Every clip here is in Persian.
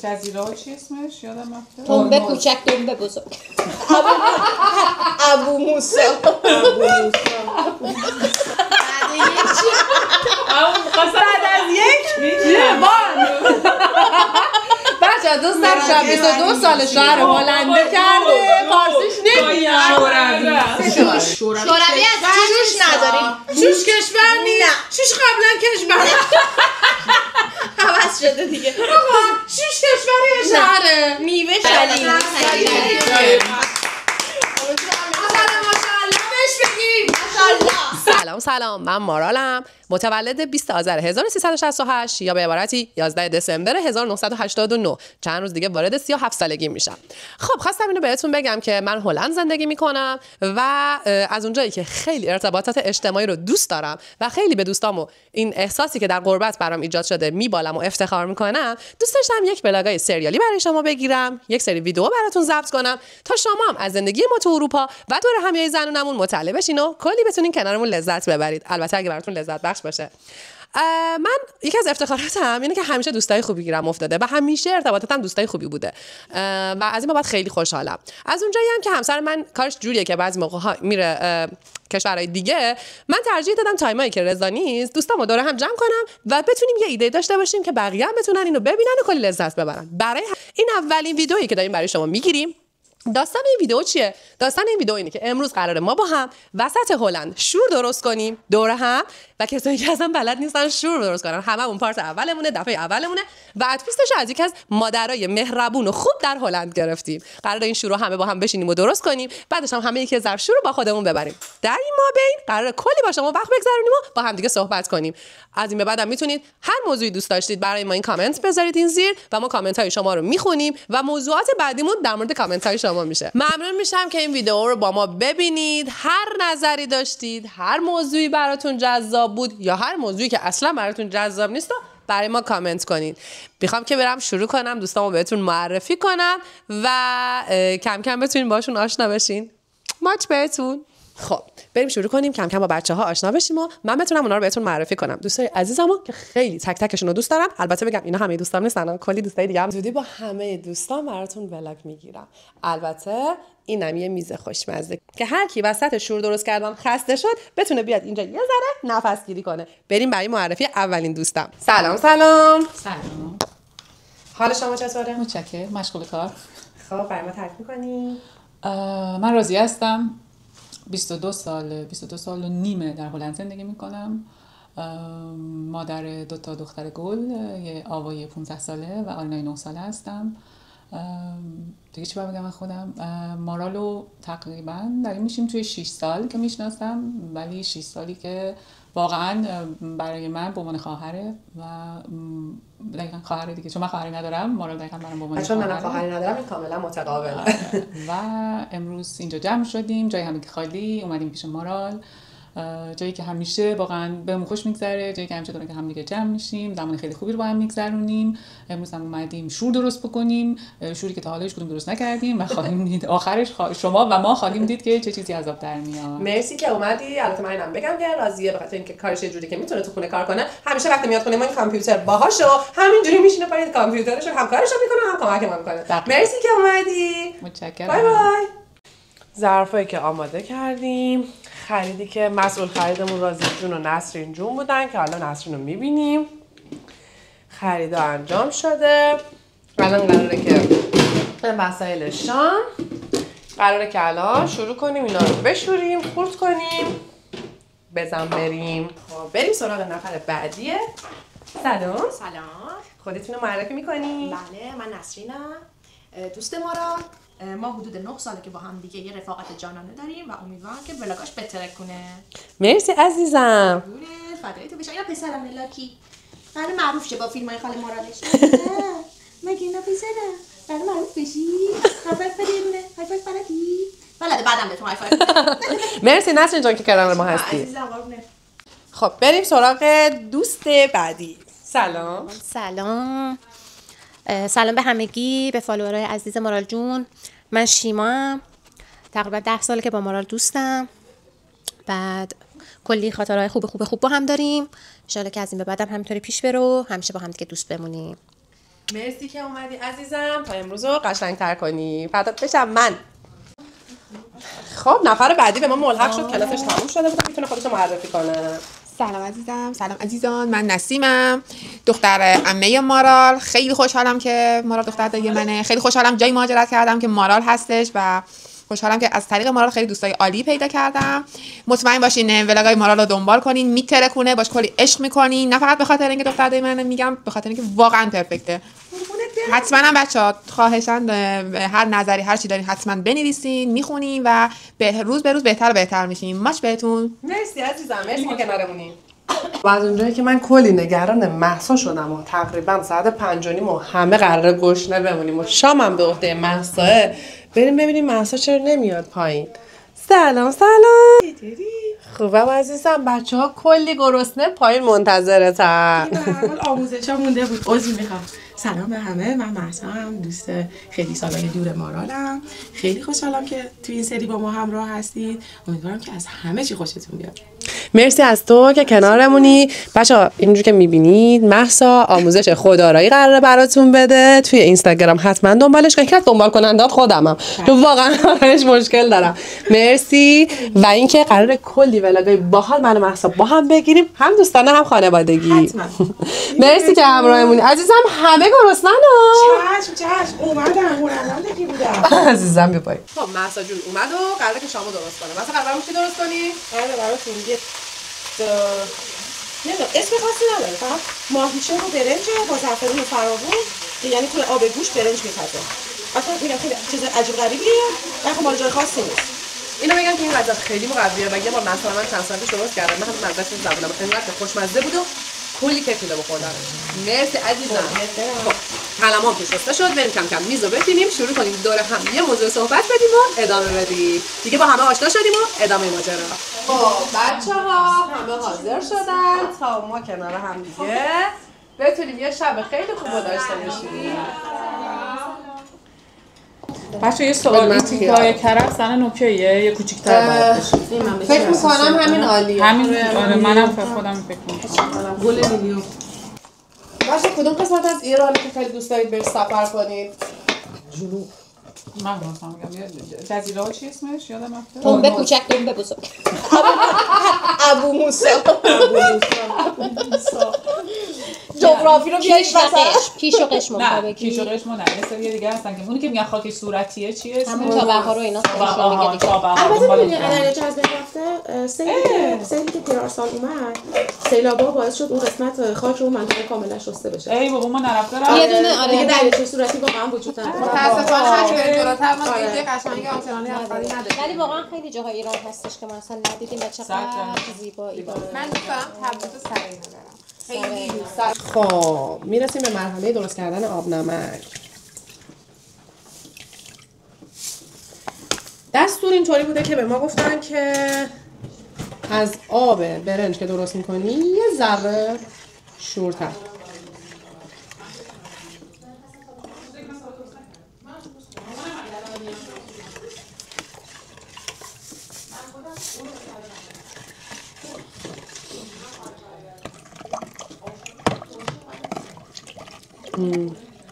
جزیره چی اسمش؟ یادم رفته. تنبه کوچک دنبه بزرگ. ابو موسی. بعد از یک بار بچه دوستم شب 22 سال شهر هلنده کرده فارسیش نمیاد. شوروی از شوش نداریم. شوش کشور نیست. شوش قبلا کشور حوض شده دیگه. شوش کشوری شهره. میوه شلیل. سلام من مارالم، متولد 20 آذر 1368 یا به عبارتی 11 دسامبر 1989. چند روز دیگه وارد 37 سالگی میشم. خب خواستم اینو بهتون بگم که من هلند زندگی میکنم و از اونجایی که خیلی ارتباطات اجتماعی رو دوست دارم و خیلی به دوستامو این احساسی که در غربت برام ایجاد شده میبالم و افتخار میکنم، دوست داشتم یک بلاگای سریالی برای شما بگیرم، یک سری ویدیو براتون ضبط کنم تا شما هم از زندگی ما تو اروپا و دور همیای زنونمون مطلع بشین و کلی بتونین کنارمون لذت ببرید. البته اگه براتون لذت بخش باشه. من یکی از افتخاراتم اینه که همیشه دوستای خوبی گیرم افتاده و همیشه ارتباطاتم دوستای خوبی بوده و از این بابت خیلی خوشحالم. از اونجایی هم که همسر من کارش جوریه که بعضی موقع‌ها میره کشورهای دیگه، من ترجیح دادم تایمایی که رضا نیست دوستامو دور هم جمع کنم و بتونیم یه ایده داشته باشیم که بقیه هم بتونن اینو ببینن و کلی لذت ببرن. برای این اولین ویدئویی که داریم برای شما میگیریم. داستان این ویدیو چیه؟ داستان این ویدیو اینه که امروز قراره ما با هم وسط هلند شور درست کنیم دور هم و کسایی که اصلا بلد نیستن شور درست کنن. هممون پارت اولمونه، دفعه اولمونه و تویستش از یکی از مادرای مهربون و خوب در هلند گرفتیم. قراره این شور رو همه با هم بشینیم و درست کنیم، بعدش هم همه یکی ظرف شور رو با خودمون ببریم. در این مابین قراره کلی با شما وقت بگذرونیم و با هم دیگه صحبت کنیم. از این به بعدم میتونید هر موضوعی دوست داشتید برای ما این کامنت بذارید این زیر و ما کامنت های شما رو میخونیم و موضوعات بعدیمون در مورد کامنت های شما میشه. ممنون میشم که این ویدیو رو با ما ببینید. هر نظری داشتید، هر موضوعی براتون جذاب بود یا هر موضوعی که اصلا براتون جذاب نیست برای ما کامنت کنید. میخوام که برم شروع کنم دوستامو بهتون معرفی کنم و کم کم بتونین باشون آشنا بشین. ماچ بهتون. خب بریم شروع کنیم کم کم با بچه‌ها آشنا بشیم و من بتونم اونا رو بهتون معرفی کنم. دوستای عزیزمو که خیلی تک تکشون رو دوست دارم. البته بگم اینا همه دوستام نیستن، کلی دوستای دیگه هم زودی با همه دوستان براتون ولاگ میگیرم. البته اینم یه میز خوشمزه که هر کی وسط شور درست کردن خسته شد بتونه بیاد اینجا یه ذره نفس گیری کنه. بریم برای معرفی اولین دوستم. سلام. سلام. حال شما چطوره؟ متشکرم. مشغول کار. خب برای ما تعریف می‌کنی؟ من راضی هستم. 22 سال و نیمه در هلند زندگی میکنم. مادر 2 تا دختر گل، یه آوای 15 ساله و آلنای 9 ساله هستم. دیگه چی باید بگم از خودم؟ مارالو تقریبا داریم میشیم توی 6 سال که میشناسم، ولی 6 سالی که واقعا برای من به عنوان خواهره و دقیقاً خواهره دیگه، چون من خواهری ندارم. مارال دقیقاً برام به عنوان چون من خواهری ندارم این کاملا متقابله. و امروز اینجا جمع شدیم، جای همین که خالی، اومدیم پیش مارال، جایی که همیشه واقعا بهمون خوش میگذره، جایی که همیشه دونه که هم دیگه جمع میشیم، زمان خیلی خوبی رو با هم میگذرونیم. امروز هم اومدیم شور درست بکنیم، شوری که تا حالا هیچ کدوم درست نکردیم و خواهیم دید آخرش شما و ما خواهیم دید که چه چیزی عذاب در میاد. مرسی که اومدی. البته من اینم بگم که راضیه به خاطر اینکه کارش یه جوری که میتونه تو خونه کار کنه. همیشه وقتی میاد خونه ما این کامپیوتر باهاشه و همینجوری میشینه پای کامپیوترش، هم کارشو میکنه هم کمکمون میکنه. مرسی که اومدی. متشکرم. بای بای. ظرفایی که آماده کردیم، خریدی که مسئول خریدمون راضی جون و نسرین جون بودن که حالا نسرین رو میبینیم. خریدا انجام شده. الان قراره که وسایل شام قراره که الان شروع کنیم اینا رو بشوریم، خورد کنیم، بزن بریم. خب بریم سراغ نفر بعدیه. سلام. خودتون رو معرفی میکنی؟ بله، من نسرینم، دوست مارال. ما حدود 9 ساله که با هم دیگه یه رفاقت جانانه داریم و امیدوارم که بلاگاش بهتر کنه. مرسی عزیزم. فدای تو بشم. یا پسرم لاکی برای معروف شه با فیلم های خاله مارالش. مگه اینا پسرم برای معروف بشی؟ هایفایف بدیونه. هایفایف بلدی؟ بلده بعدم بهتون هایفایف. مرسی نسرین جان که کنار ما هستی. عزیزم قربونه. خب بریم سراغ دوست بعدی. سلام. سلام به همگی، به فالوورای عزیز مارال جون. من شیمام، تقریبا 10 ساله که با مارال دوستم. بعد کلی خاطرهای خوب با هم داریم. ان شاءالله که از این به بعدم همینطوری پیش بره و همیشه با هم دیگه دوست بمونیم. مرسی که اومدی عزیزم تا امروز رو قشنگ‌تر کنی. فدات بشم من. خب نفر بعدی به ما ملحق شد، کلاسش تموم شده بود، میتونه خودش رو معرفی کنه. سلام عزیزم، سلام عزیزان، من نسیمم، دختر عمه مارال. خیلی خوشحالم که مارال دختر دایی منه. خیلی خوشحالم جایی مهاجرت کردم که مارال هستش و خوشحالم که از طریق مارال خیلی دوستای عالی پیدا کردم. مطمئن باشین ولاگای مارال رو دنبال کنین، میترکونه، باش کلی عشق میکنین. نه فقط به خاطر اینکه دختر دایی منه میگم، به خاطر اینکه واقعا پرفکته. حتما هم بچه‌ها خواهشاً هر نظری هر چی دارین حتما بنویسین، میخونین و روز به روز بهتر و بهتر میشین. ماچ بهتون. مرسی عزیزم، مرسی که کنارمونی. و از اونجایی که من کلی نگران مهسا شدم و تقریبا ساعت 5:30 و همه قراره گشنه بمونیم و شامم به عهده مهساه، بریم ببینیم مهسا چرا نمیاد پایین. سلام. خوبم عزیزم، بچه‌ها کلی گرسنه پایین منتظرتن. به هر حال آموزشا مونده بود. عذر میخوام. سلام به همه، من مهسا هم، دوست خیلی سالای دور مارالم. خیلی خوشحالم که توی این سری با ما همراه هستید. امیدوارم که از همه چی خوشتون بیاد. مرسی از تو که کنارمونی. بچه‌ها اینجوری که میبینید مهسا آموزش خودآرایی قراره براتون بده. توی اینستاگرام حتما دنبالش کنید. دنبال کنندات خودمم، تو واقعا آخرش مشکل دارم. مرسی. و اینکه قراره کلی ولاگای باحال من و مهسا با هم بگیریم، هم دوستانه هم خانوادگی. مرسی که همراهمونی عزیزم. همه گرسنه‌ن. چشم اومدم، هنرمندی بودم. عزیزم بیا پایین. خب مهسا جون اومد و قراره که شامو درست کنه. مثلا قراره چی درست کنی؟ قراره براتون یه نمیدونم اسم خاصی نداره، فقط ماهیچه و برنج با زعفرون و فراوون، یعنی توی آب گوشت برنج میپزه. اصلا میگم خیلی چیز عجیب غریبیه، ولی مال جای خاصی نیست. اینو بگم که این غذا خیلی مقویه و یه بار مثلا من چند ساعتش درست کردم، من هم مزه‌اش زبونم انقدر خوشمزه بود و کلی کیف میده بخوردن. مرسی عزیزم. قلمام که شسته شد، بریم کم کم میزو بچینیم، شروع کنیم دور هم یه موضوع صحبت بدیم و ادامه بدیم. دیگه با همه آشنا شدیم و ادامه ماجرا. خب بچه‌ها همه حاضر شدن تا ما کنار هم دیگه بتونیم یه شب خیلی خوب داشته باشیم. بچه یه سوال، تیکای کرم سن اوکیه یه کوچیک‌تر باید بشه؟ فکر می‌کنم همین عالیه. همین آره، منم خودم فکر می‌کنم. گل لیلیو. باشه کدوم قسمت از ایران که خیلی دوست دارید برید سفر کنید؟ جنوب. من گفتم میگم جزیره ها چی اسمش یادم رفته؟ دنبه کوچک دنبه بزرگ. ابو موسی. جغرافی رو بیایش وسط. کیش و قشم نه کیش و قشم نه، یه سری دیگه هستن که اونی که میگن خاکش صورتیه چیه اسمش؟ همون تابه‌ها رو اینا خودشون میگه دیگه. البته ببینید علایج از بین رفته سیلی که پیرارسال اومد، سیلابا باعث شد اون قسمت خاک اون منطقه کاملا شسته بشه. ای بابا ما نرفته یه دونه آره دیگه دریاچه صورتی واقعا وجود نداره. متاسفانه هرچی دورتر ما دیگه قشنگی آنچنانی آفرین نداره. ولی واقعا خیلی جاهای ایران هستش که مثلا ندیدیم و چقدر زیبایی داره. من دوست دارم تبریز سرایی ندارم. خیلی خب میرسیم به مرحله درست کردن آب نمک. دستور اینطوری بوده که به ما گفتن که از آب برنج که درست میکنی یه ذره شورتر.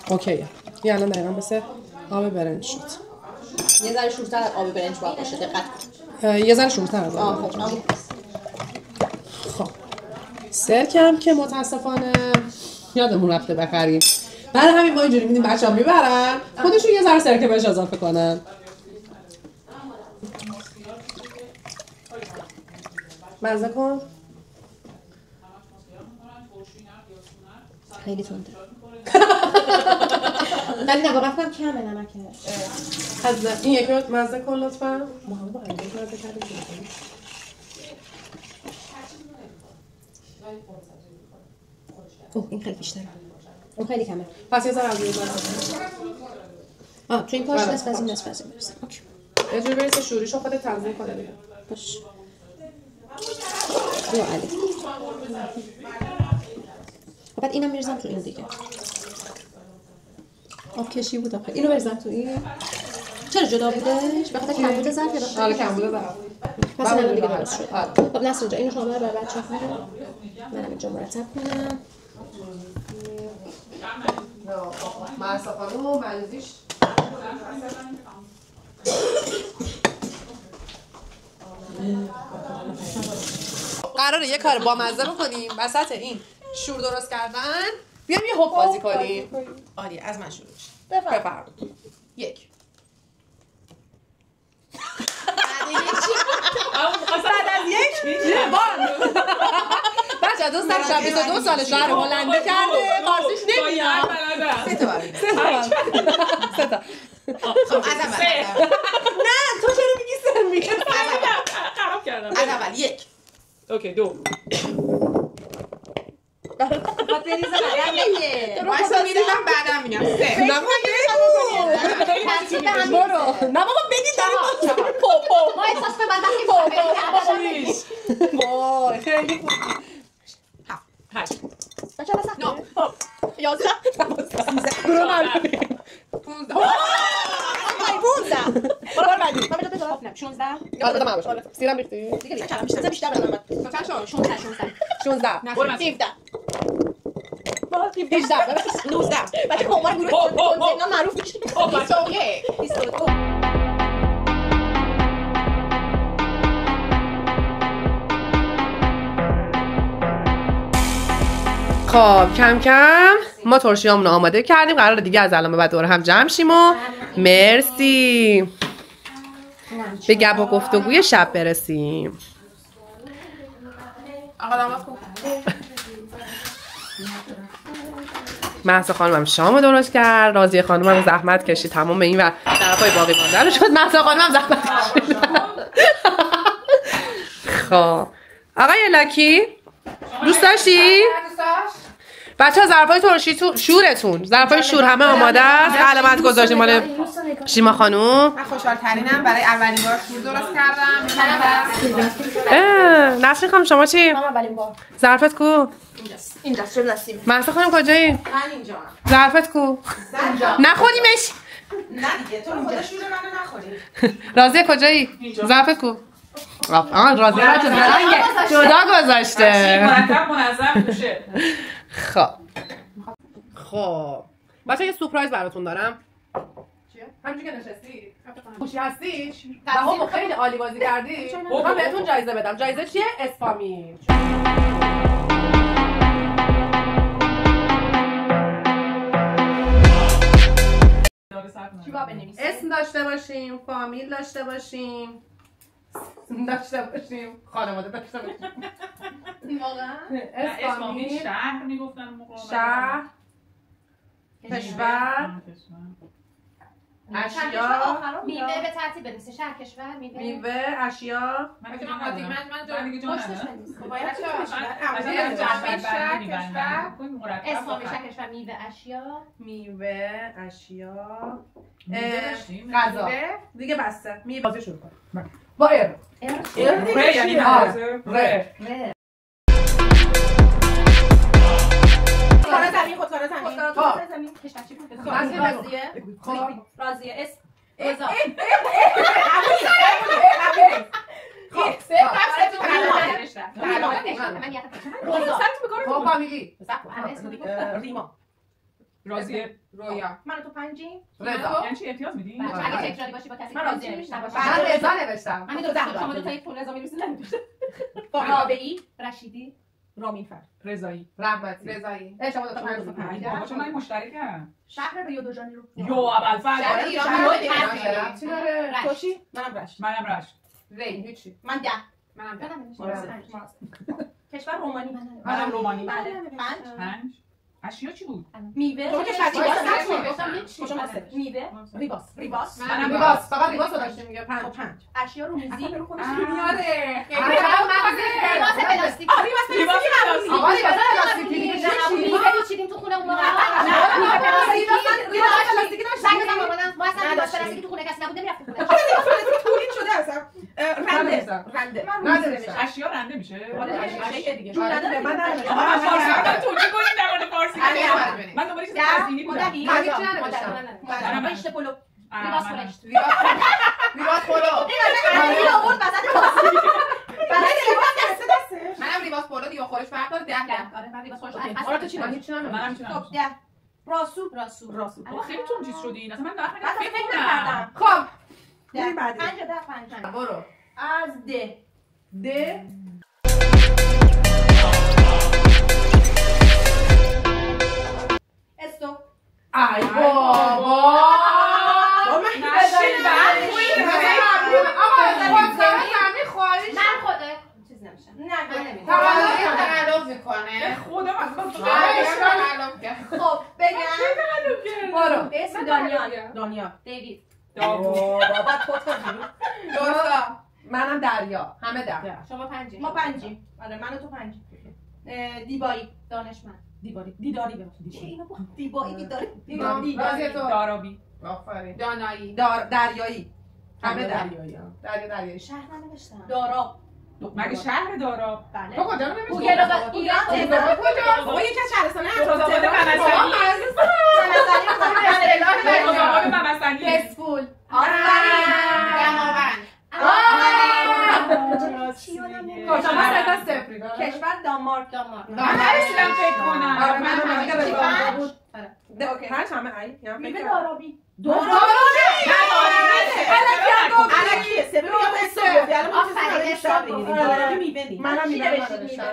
اوکیه. یه الان دقیقا مثل آب برنج شد. یه ذره شورتر از آب برنج باید باشه، دقت. یه ذره شورتر از آب برنج. خب سرکم که متاسفانه یادمون رفته بخریم، برای همین ما اینجوری میدیم بچه‌ها میبرن خودشون یه ذره سرکه بهش اضافه کنن. مزه کن. خیلی تنده. ولی نه واقعا فکر کمه نمکه. از این یکی رو مزه کن لطفاً. ما هم با انگیز مزه کردیم. اوه این خیلی بیشتره. اون خیلی کمه. پس یه ذره از روی تو این پاش نصف از این نصف از این برسیم. اوکی. یه جوری بریز که شوریشو خودت تنظیم کنه دیگه. باش. یا علی. بعد اینم میرزم تو این دیگه. آب کشی بود آخه. اینو بریزم تو این. چرا جدا بودش؟ بخاطر کمبود ظرف یا بخاطر آره کمبود ظرف. پس الان دیگه درست شد. خب نصر اینجا اینو شما برای بچه‌ها منم اینجا مرتب کنم. مهسا خانم مجازیش قراره یه کار با مزه بکنیم وسط این شور درست کردن. بیام یه هوپ بازی کنیم. آری از من شروع میشه. بفرمایید. یک. بعد از یک بچه دوستم شب 22 سال شهر هلنده کرده قارسیش نمیاد. سه تا خب از اول نه تو چرا میگی سه میگی خراب کردم. از اول یک. اوکی 2 باید بریزه بریم دیگه. وایسا میریزم بعدم میگم سه. ترتیب هم برو. نه بابا بگی داریم ما احساس به من وقتی وای خیلی خوب. 8 بچه ها بسخ 11 برو من 15. برو بعدی من بجا بذارم 16 یاد بده من باشه سیرم ریختی دیگه دیگه کلام بیشتر بدم من چند شد؟ 16 17 18 19 بچه به عنوان گروه کنزینا معروف میشه 22 خب کم کم ما ترشیامونو آماده کردیم. قراره دیگه از الان به بعد دور هم جمع شیم و مرسی به گپ و گفتگوی شب برسیم. آقا داماد خوب. مهسا خانمم شامو درست کرد. راضیه خانمم زحمت کشید تمام این و طرفای باقی مانده رو شد. مهسا خانمم زحمت کشید. خب آقای لاکی دوست داشتی؟ بچه ظرفای ترشی شورتون ظرفای شور همه آماده است. علامت گذاشتیم مال شیما خانوم. من خوشحال ترینم برای اولین بار شور درست کردم. نسرین خانم شما چی؟ من اولین بار ظرفت کو؟ اینجاست چه دستیم مهسا خانم کجایی؟ من اینجا. ظرفت کو؟ نخوریمش. نه دیگه تو خدا شور منو نخوری. راضیه کجایی؟ ظرفت کو؟ راضیه را تو زرنگه جدا گذاشته. مرتب منظم میشه. خب بچه یه سورپرایز براتون دارم. همینجوری که نشستی خوشی هستیش و هم خیلی عالی بازی کردی. من بهتون جایزه بدم. جایزه چیه؟ اسفامیل. اسم داشته باشیم، فامیل داشته باشیم، داشته باشیم، خانواده داشته باشیم. واقعا اسفامیل شهر میگفتن شهر، کشور، اشیا، میوه به ترتیب بنویسه. شهر، کشور، میوه، اشیا. من دیگه اسم شهر، کشور، میوه، اشیا. میوه، اشیا، غذا. دیگه بسته. میوه بازی شروع کن. با ار. ر یعنی ر. کار زمین خودکار زمین کشور چی بود؟ راضیه اسم رضا ریما. راضیه رویا. من تو پنجیم رضا. یعنی چی امتیاز میدی؟ اگه تکراری باشی با کسی من راضیه نوشتم. من رضا نوشتم. من دو تا شما دو تا یک رضا می‌نویسید نمی‌نویسید رابعی رشیدی رامین فر رضایی رحمتی. رضایی. شما دو تا پنج. بابا چون من مشترکم. شهر ریو دو ژانیرو یو ابوالفضل شهر ایران تو چی؟ منم رشت. منم رشت. ری هیچی. من 10 منم کشور رومانی منم رومانی. بله 5 اشیا چی بود؟ میوه تو که شدی گفتم میوه ریباس منم ریباس. فقط ریباس رو داشتیم میگه 5. اشیا رومیزی میاره. ریباس پلاستیکی آقا ریباس پلاستیکی میوه میچیدیم تو خونه اون موقع ما اصلا ریباس پلاستیکی تو خونه کسی نبود نمیرفتیم خونه تولید شده اصلا. رنده. اشیا رنده میشه؟ اشیا دیگه. جون نداره من آها فارسی توجیه کنیم در مورد فارسی. من دوباره چیز ترجیحی بودم. من رشته پلو ریباس رشت ریباس پلو. منم ریباس پلو دیگه خورش فرق داره 10. آره من ریباس خورش آره تو چی نمیدونم. منم میتونم. خب 10 راسو خیلی تون چیز شدی اصلا من داخل فکر فکر نکردم. خب بریم بعدی. 5 برو از د استوب ای بابا من خدا چیز نمیشه نه تقلب میکنه خدا خب بگم برو اسم دانیال دیوید بابا درسته منم دریا همه در شما 5 ما 5 آره من و تو 5 دیبایی دانشمند دیداری ببخشید چه اینو با دیبایی رازی تو دارابی آفرین دانایی دریایی همه دریایی دریایی شهر ننوشتم داراب مگه شهر داراب بله تو کجا رو نمی‌دونی؟ گوگل ایران بابا یکی از شهرستانه رضاآباد ممسنی فسفول دماوند شما 3-0 کشور دانمارک من نرسیدم فکر کنم آره من دیگه به پنج. بود اوکی پنج همه ای میوه دارابی الکی سه منم میوه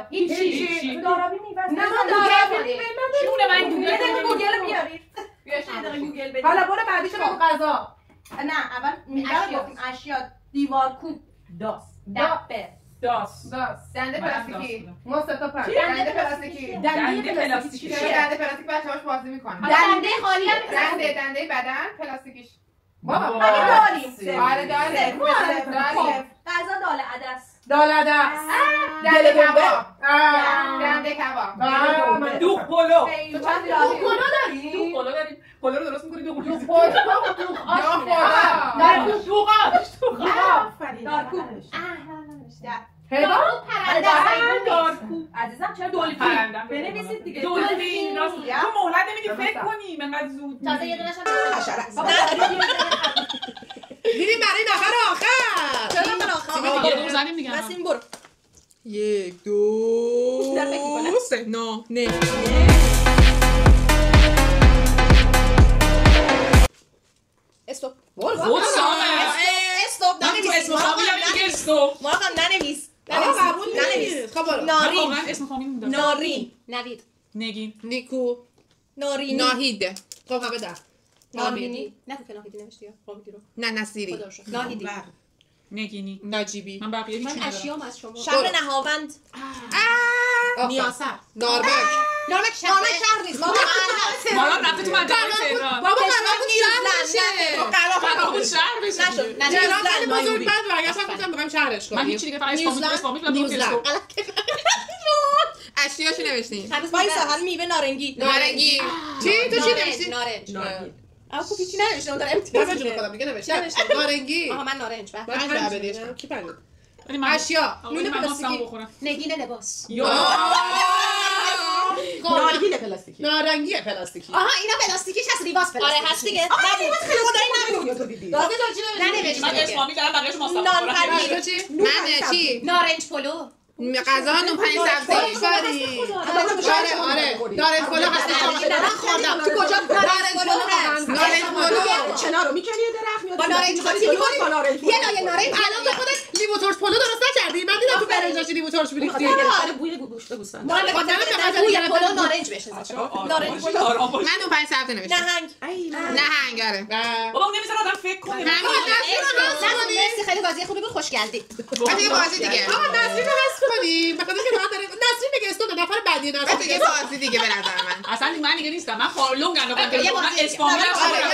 هیچی دارابی میوه نه چونه من یه دقیقه گوگل گوگل بیارید یه دقیقه گوگل بدید حالا برو بعدیشو بگو غذا نه اول اشیا دیوارکوب دپه داس دنده پلاستیکی ما 3 تا 5 دنده پلاستیکی دنده پلاستیکی دنده پلاستیک بچه‌هاش بازی میکنن دنده خالی هم دنده بدن پلاستیکیش بابا داریم آره داریم غذا دال عدس دالدس دنده کباب دنده کباب دوغ پلو کلو داری؟ دوغ پلو داریم پلو رو درست می‌کنی دوغ می‌ریزی دارکوب حیوان دارکوب عزیزم چرا دلفین پرندم بنویسید دیگه دلفین راست تو مهلت نمیدی فکر کنیم انقدر زود تازه یه دونش میریم برای نفر آخر چرا من آخر یه دور زنیم دیگه نسیم برو 1 2 3 نه استوب خود استوب اسم فامیل هم میگه استوب ما ننویس قبول نیست خب برو من واقعا اسم فامیل موندم نارین نوید نگین نیکو نارینی ناهید خب همه در نارینی نه تو که ناهیدی نوشتی یا ناهیدی رو نه نصیری خدا رو شکر ناهیدی نگینی نجیبی من بقیه هیچ من ندارم اشیام از شما شهر نهاوند نیاسر ناربک نارمک شهر نیست بابا ماران رفته تو منطقه تهران بابا قرار بود شهر بشه قرار بود شهر بشه نشد تهران خیلی بزرگ بعد برگشتم گفتم بخوام شهرش کنیم من هیچی دیگه فقط اسم فامیل نیوزلند اشیاشو نوشتیم وایسا حال میوه نارنگی نارنگی چی تو چی نوشتی نارنج اما خب هیچی ننوشتم دارم من جون خودم دیگه نوشتم نارنگی آها من نارنج من پنج بدیش کی پنج من اشیا نون پلاستیکی بخورم نگین لباس نارگیل پلاستیکی نارنگی پلاستیکی آها اینا پلاستیکیش هست لیباس پلاستیکی هست دیگه نبود خدایی نبود من اسم فامیل دارم بقیه‌شو ماستم نان بخورم پنیر تو چی من چی نارنج پلو غذا نون پنیر سبزی آره نارنج پلو هست من خوردم تو کجا نارنج پلو هست نارنج پلو چنا رو میکنی درخت میاد با نارنج خاطی می‌کنی یه لایه نارنج الان تو خودت لیمو ترش پلو درست نکردی من دیدم تو برنجاش لیمو ترش می‌ریختی آره بوی گوشت بوستان ما به خاطر بوی پلو نارنج بشه نارنج پلو من نون پنیر سبزی نوشتم نهنگ نهنگ آره بابا اون نمیذاره آدم فکر کنه مرسی خیلی بازی خوبی بود خوشگلدی دیگه بازی دیگه نسرین رو حس کنیم بخاطر که ما داره نسرین بگه استوب نفر بعدی دیگه نسرین بازی دیگه به نظر من اصلا من دیگه نیستم من خارلونگ اندو یه کنم من بازی اسم فامیل یه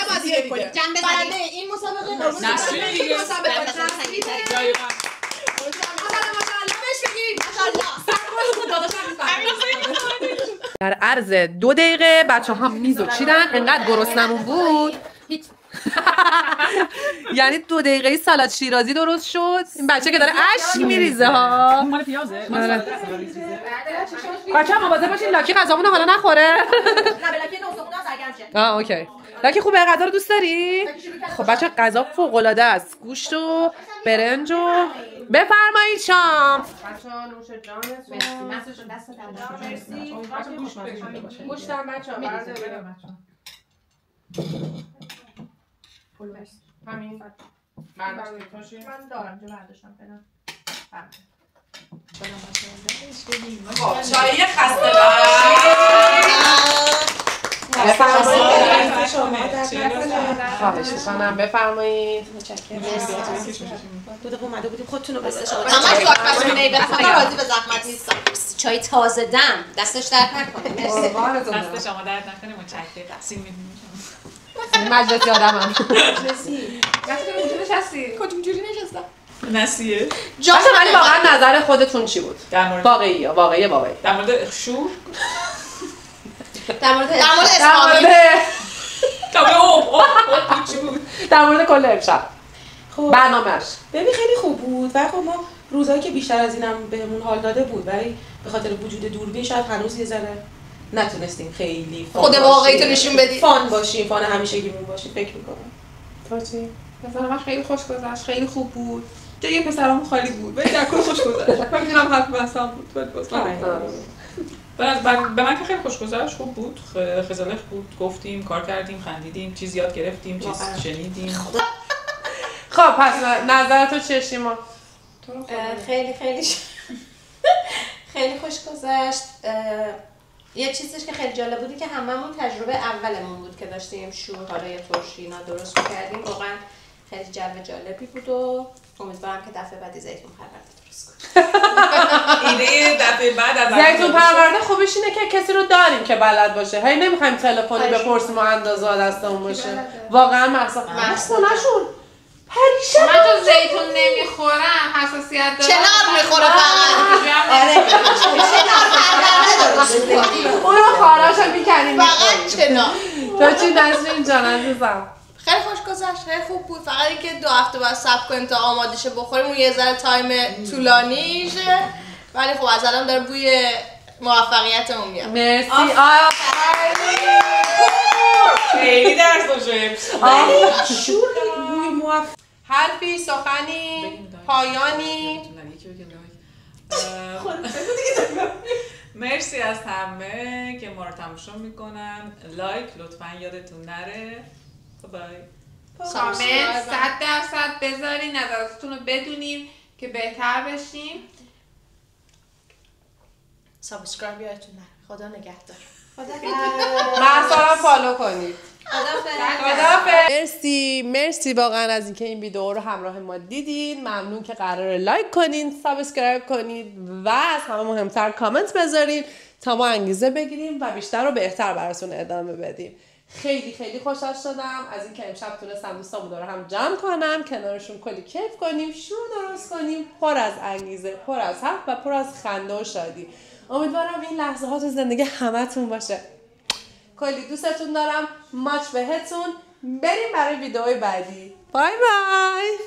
بازی دیگه جنبه برنده زدی این مسابقه نسرین دیگه دقیقاً در عرض 2 دقیقه بچه ها میز رو چیدن انقدر گرسنمون بود یعنی 2 دقیقه سالاد شیرازی درست شد. این بچه که داره اشک میریزه ها. مال پیازه بچه ها مواظب باشین لاکی غذامون رو حالا نخوره. نه بلاکی نوزمون سرگرم شه اوکی. لاکی خوبه غذا رو دوست داری؟ خب بچه غذا فوق العاده است. گوشت و برنج و بفرمایید شام. بچه‌ها نوش جانتون. دست گوشتم بچه‌ها همین من دارم جو برداشتم بدم. خب چایی خسته خواهش میکنم بفرمایید. بوده اومده بودیم خودتون رو بسته شما همش تو آشپزخونه میبرم خدا راضی به زحمت نیستم. چای تازه دم دستش درد نکنه. دست شما درد نکنه متشکرم. تقسیم می‌دیم. مجلسی آدمم. کدوم جوری نشستم؟ نسیه. باشه ولی واقعا نظر خودتون چی بود؟ در مورد واقعی. در مورد شور؟ در مورد اسلامی. در مورد کل امشب. خب برنامه‌اش. ببین خیلی خوب بود و خب ما روزایی که بیشتر از اینم بهمون حال داده بود ولی به خاطر وجود دوربین شاید هنوز یه ذره نتونستیم خیلی خود واقعی تو نشون بدی. فان باشیم، فان همیشگیمون باشیم فکر می‌کنم. تو چی؟ مثلا من خیلی خوش گذشت، خیلی خوب بود. جای پسرام خالی بود ولی در کل خوش گذشت. من می‌دونم حرف بحثم بود ولی باز به من که خیلی خوش گذشت، خوب بود، خزالخ بود، گفتیم، کار کردیم، خندیدیم، چیز یاد گرفتیم، چیز شنیدیم. خب پس نظرتو چیه شیما؟ خیلی خیلی خوش گذشت. یه چیزش که خیلی جالب بودی که هممون تجربه اولمون بود که داشتیم شور حالا یه ترشی اینا درست می‌کردیم. واقعا خیلی جو جالبی بود و امیدوارم که دفعه بعدی زیتون پرورده درست کنیم. ایده دفعه بعد از زیتون پرورده خوبش اینه که کسی رو داریم که بلد باشه. هی نمی‌خوایم تلفنی بپرسیم و اندازه دستمون باشه. واقعا محسن نشون. پریشان من تو زیتون نمیخورم، حساسیت دارم. چنار میخوره فقط. آره چنار پرورده درست کنیم. اونو خاراشو می‌کنیم. فقط چنار. تو چی نسرین جان عزیزم؟ خیلی خوش گذشت، خیلی خوب بود. فقط اینکه 2 هفته بعد صبر کنیم تا آماده شه بخوریم، اون یه ذره تایم طولانی شه. ولی خب از الان داره بوی موفقیتمون میاد. مرسی. خیلی درس باشه. شور بوی موفق. حرفی، سخنی، پایانی. مرسی از همه که ما رو تماشا میکنن. لایک لطفا یادتون نره. بای. کامنت 100% بذارین، نظراتتون رو بدونیم که بهتر بشیم. سابسکرایب یادتون نره. خدا نگهدار. محسا رو فالو کنید. خداحافظ. مرسی واقعا از اینکه این ویدیو رو همراه ما دیدین. ممنون که قراره لایک کنین، سابسکرایب کنید و از همه مهمتر کامنت بذارین تا ما انگیزه بگیریم و بیشتر و بهتر براتون ادامه بدیم. خیلی خوشحال شدم از اینکه امشب تونستم دوستامو دور هم جمع کنم، کنارشون کلی کیف کنیم، شور درست کنیم، پر از انگیزه، پر از حرف و پر از خنده و شادی. امیدوارم این لحظه ها تو زندگی همتون باشه. کلی دوستتون دارم. ماچ بهتون. بریم برای ویدئوی بعدی. بای بای.